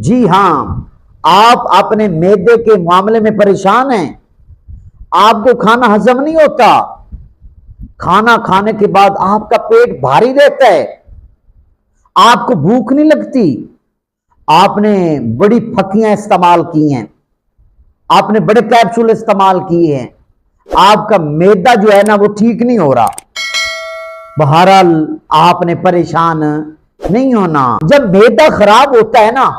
جی ہاں، آپ اپنے معدے کے معاملے میں پریشان ہیں، آپ کو کھانا ہضم نہیں ہوتا، کھانا کھانے کے بعد آپ کا پیٹ بھاری رہتا ہے، آپ کو بھوک نہیں لگتی، آپ نے بڑی پھکیاں استعمال کی ہیں، آپ نے بڑے کیپسول استعمال کیے ہیں، آپ کا معدہ جو ہے نا وہ ٹھیک نہیں ہو رہا۔ بہرحال آپ نے پریشان نہیں ہونا۔ جب معدہ خراب ہوتا ہے نا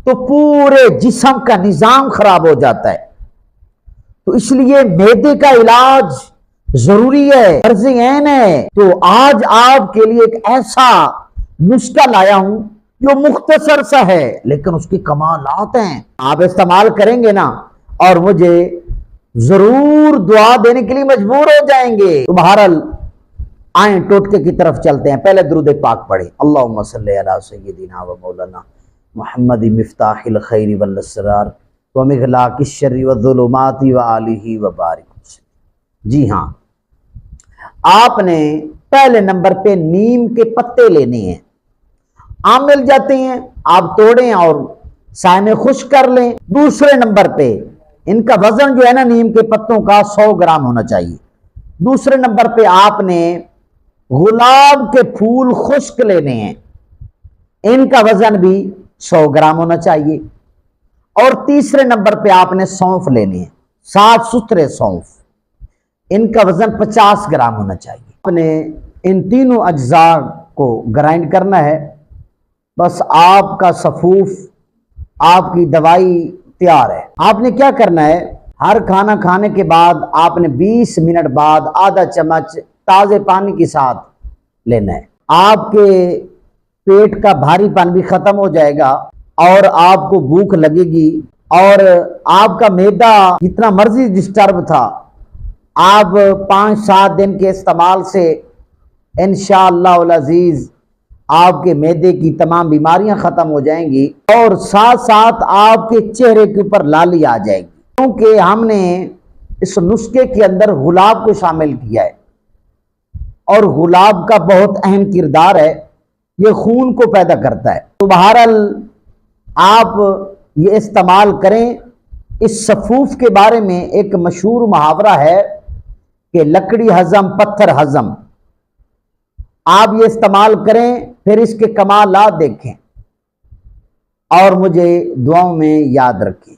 تو پورے جسم کا نظام خراب ہو جاتا ہے، تو اس لیے معدے کا علاج ضروری ہے، فرض عین ہے۔ تو آج آپ کے لیے ایک ایسا نسخہ لایا ہوں جو مختصر سا ہے لیکن اس کی کمالات ہیں، آپ استعمال کریں گے نا اور مجھے ضرور دعا دینے کے لیے مجبور ہو جائیں گے۔ تو بہرحال آئیں ٹوٹکے کی طرف چلتے ہیں، پہلے درود پاک پڑھیں۔ اللہم صلی علی سیدنا و مولانا محمد مفتاح الخیر والاسرار ومغلاق الشر والظلمات وآلہ وبارک وسلم۔ جی ہاں، آپ نے پہلے نمبر پہ نیم کے پتے لینے ہیں، عام مل جاتے ہیں، آپ توڑیں اور سائے میں خشک کر لیں۔ دوسرے نمبر پہ ان کا وزن جو ہے نا نیم کے پتوں کا 100 گرام ہونا چاہیے۔ دوسرے نمبر پہ آپ نے گلاب کے پھول خشک لینے ہیں، ان کا وزن بھی 100 گرام ہونا چاہیے۔ اور تیسرے نمبر پہ آپ نے سونف لینے ہیں، صاف ستھرے سونف، ان کا وزن 50 گرام ہونا چاہیے۔ آپ نے ان تینوں اجزاء کو گرائنڈ کرنا ہے، بس آپ کا صفوف، آپ کی دوائی تیار ہے۔ آپ نے کیا کرنا ہے، ہر کھانا کھانے کے بعد آپ نے 20 منٹ بعد آدھا چمچ تازے پانی کے ساتھ لینا ہے، آپ کے پیٹ کا بھاری پن بھی ختم ہو جائے گا اور آپ کو بھوک لگے گی، اور آپ کا معدہ جتنا مرضی ڈسٹرب تھا، آپ 5-7 دن کے استعمال سے انشاءاللہ العزیز آپ کے معدے کی تمام بیماریاں ختم ہو جائیں گی، اور ساتھ ساتھ آپ کے چہرے کے اوپر لالی آ جائے گی، کیونکہ ہم نے اس نسخے کے اندر گلاب کو شامل کیا ہے، اور گلاب کا بہت اہم کردار ہے، یہ خون کو پیدا کرتا ہے۔ تو بہرحال آپ یہ استعمال کریں۔ اس صفوف کے بارے میں ایک مشہور محاورہ ہے کہ لکڑی ہضم پتھر ہضم، آپ یہ استعمال کریں، پھر اس کے کمالات دیکھیں اور مجھے دعاؤں میں یاد رکھیں۔